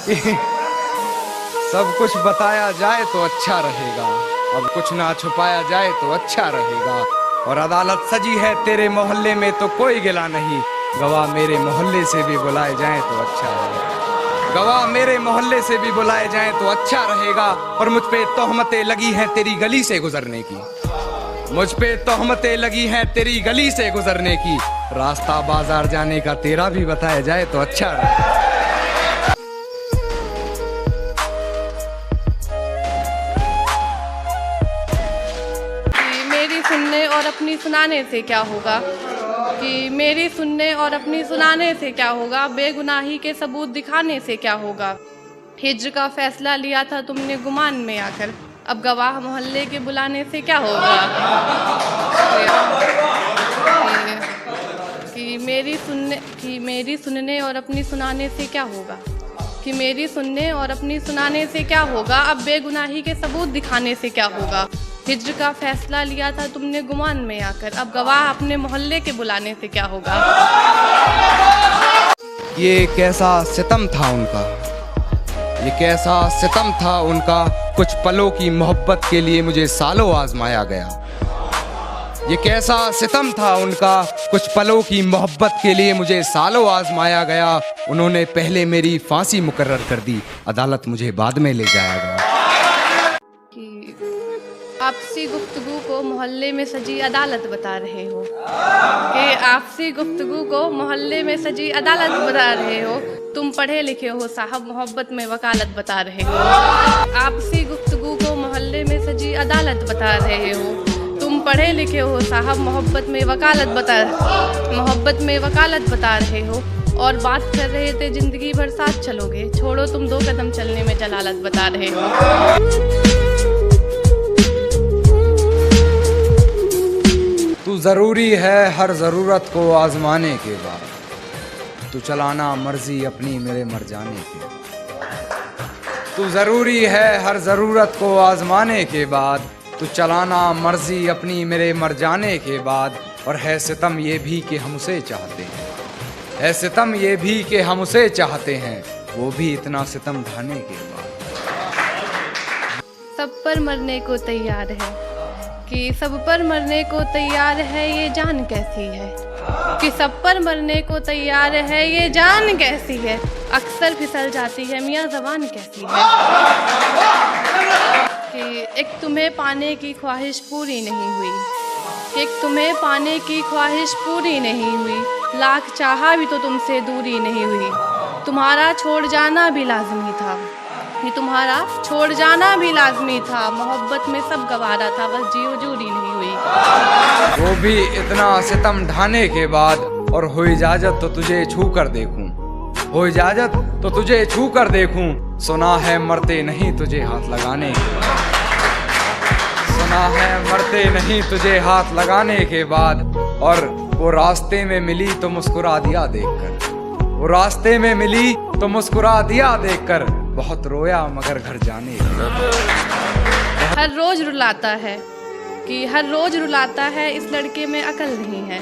सब कुछ बताया जाए तो अच्छा रहेगा, अब कुछ ना छुपाया जाए तो अच्छा रहेगा। और अदालत सजी है तेरे मोहल्ले में तो कोई गिला नहीं, गवाह मेरे मोहल्ले से भी बुलाए जाएं तो अच्छा रहेगा। गवाह मेरे मोहल्ले से भी बुलाए जाएं तो अच्छा रहेगा। और मुझ पे तोहमतें लगी हैं तेरी गली से गुजरने की, मुझ पे तोहमतें लगी हैं तेरी गली से गुजरने की, रास्ता बाजार जाने का तेरा भी बताया जाए तो अच्छा रहेगा। मेरी सुनने और अपनी सुनाने से क्या होगा, कि मेरी सुनने और अपनी सुनाने से क्या होगा, बेगुनाही के सबूत दिखाने से क्या होगा। हिज्र का फैसला लिया था तुमने गुमान में आकर, अब गवाह मोहल्ले के बुलाने से क्या होगा। कि मेरी सुनने और अपनी सुनाने से क्या होगा, कि मेरी सुनने और अपनी सुनाने से क्या होगा, अब बेगुनाही के सबूत दिखाने से क्या होगा। हिज्र का फैसला लिया था तुमने गुमान में आकर, अब गवाह अपने मोहल्ले के बुलाने से क्या होगा। ये कैसा सितम था उनका, ये कैसा सितम था उनका, कुछ पलों की मोहब्बत के लिए मुझे सालों आजमाया गया। ये कैसा सितम था उनका, कुछ पलों की मोहब्बत के लिए मुझे सालों आजमाया गया। उन्होंने पहले मेरी फांसी मुकर्रर कर दी, अदालत मुझे बाद में ले जाया गया। आपसी गुफ्तगू को मोहल्ले में सजी अदालत बता रहे हो, कि आपसी गुफ्तगू को मोहल्ले में सजी अदालत बता रहे हो। तुम पढ़े लिखे हो साहब, मोहब्बत में वकालत बता रहे हो। आपसी गुफ्तगू को मोहल्ले में सजी अदालत बता रहे हो। तुम पढ़े लिखे हो साहब, मोहब्बत में वकालत बता रहे हो। और बात कर रहे थे जिंदगी भर साथ चलोगे, छोड़ो तुम 2 कदम चलने में जलालत बता रहे हो। तू जरूरी है हर जरूरत को आजमाने के बाद, तू चलाना मर्जी अपनी मेरे मर जाने के बाद। तू जरूरी है हर जरूरत को आजमाने के बाद, तू चलाना मर्जी अपनी मेरे मर जाने के बाद। और है सितम ये भी कि हम उसे चाहते हैं, है सितम ये भी कि हम उसे चाहते हैं, वो भी इतना सितम ढाने के बाद। सब पर मरने को तैयार है, कि सब पर मरने को तैयार है, ये जान कैसी है, कि सब पर मरने को तैयार है, ये जान कैसी है। अक्सर फिसल जाती है मियाँ ज़बान कैसी है, कि एक तुम्हें पाने की ख्वाहिश पूरी नहीं हुई, कि एक तुम्हें पाने की ख्वाहिश पूरी नहीं हुई, लाख चाहा भी तो तुमसे दूरी नहीं हुई। तुम्हारा छोड़ जाना भी लाजमी था, ये तुम्हारा छोड़ जाना भी लाजमी था, मोहब्बत में सब गवारा था, बस जी हजूरी नहीं हुई। वो भी इतना सितम ढाने के बाद। और हो इजाजत तो तुझे छू कर देखूं, हो इजाजत तो तुझे छू कर देखूं, सुना है मरते नहीं तुझे हाथ लगाने के बाद, सुना है मरते नहीं तुझे हाथ लगाने के बाद। और वो रास्ते में मिली तो मुस्कुरा दिया देखकर, वो रास्ते में मिली तो मुस्कुरा दिया देखकर, बहुत रोया मगर घर जाने के। हर रोज रुलाता है, कि हर रोज रुलाता है, इस लड़के में अकल नहीं है,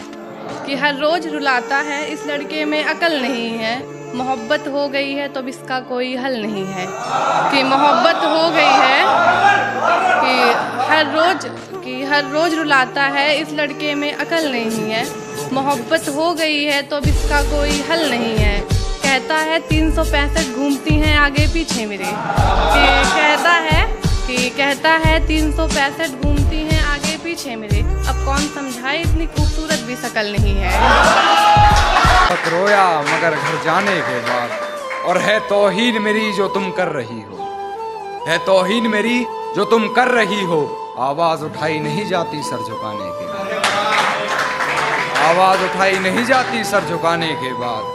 कि हर रोज रुलाता है, इस लड़के में अकल नहीं है। मोहब्बत हो गई है तो अब इसका कोई हल नहीं है, कि मोहब्बत हो गई है, कि हर रोज रुलाता है, इस लड़के में अकल नहीं है। मोहब्बत हो गई है तो अब इसका कोई हल नहीं है। कहता है 365 घूमती हैं आगे पीछे मेरे, कहता है 365 घूमती हैं आगे पीछे मेरे, अब कौन समझाए इतनी खूबसूरत भी शकल नहीं है। बहुत रोया मगर घर जाने के बाद। और है तौहीन मेरी जो तुम कर रही हो, है तौहीन मेरी जो तुम कर रही हो, आवाज उठाई नहीं जाती सर झुकाने के बाद, आवाज उठाई नहीं जाती सर झुकाने के बाद,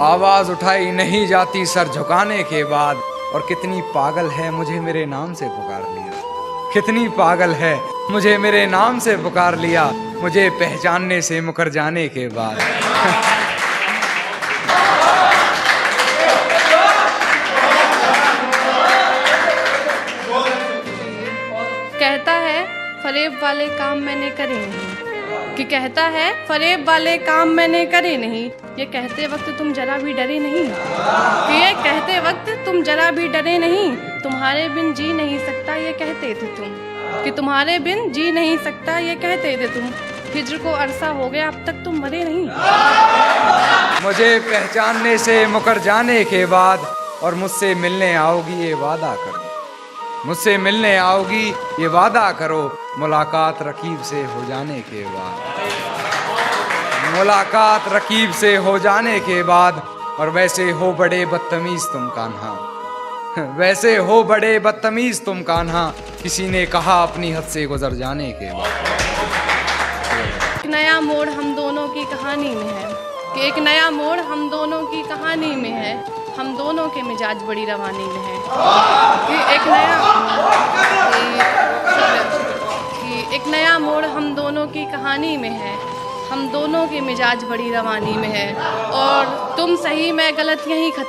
आवाज उठाई नहीं जाती सर झुकाने के बाद। और कितनी पागल है मुझे मेरे नाम से पुकार लिया, कितनी पागल है मुझे मेरे नाम से पुकार लिया, मुझे पहचानने से मुकर जाने के बाद। कहता है फरेब वाले काम मैंने करे नहीं, कि कहता है फरेब वाले काम मैंने करे नहीं, ये कहते वक्त तुम जरा भी डरे नहीं, कि ये कहते वक्त तुम जरा भी डरे नहीं, तुम्हारे बिन जी नहीं सकता ये कहते थे तुम, कि तुम्हारे बिन जी नहीं सकता ये कहते थे तुम, हिज्र को अरसा हो गया अब तक तुम मरे नहीं। मुझे पहचानने से मुकर जाने के बाद और मुझसे मिलने आओगी ये वादा करो, मुझसे मिलने आओगी ये वादा करो, मुलाकात रकीब से हो जाने के बाद, मुलाकात रकीब से हो जाने के बाद। और वैसे हो बड़े बदतमीज तुम कान्हा, वैसे हो बड़े बदतमीज तुम कान्हा, किसी ने कहा अपनी हद से गुजर जाने के बाद। एक नया मोड़ हम दोनों की कहानी में है, कि एक नया मोड़ हम दोनों की कहानी में है, हम दोनों के मिजाज बड़ी रवानी में है, कि एक नया मोड़ हम दोनों की कहानी में है, हम दोनों के मिजाज बड़ी रवानी में है, और तुम सही मैं गलत यहीं ख़त्म।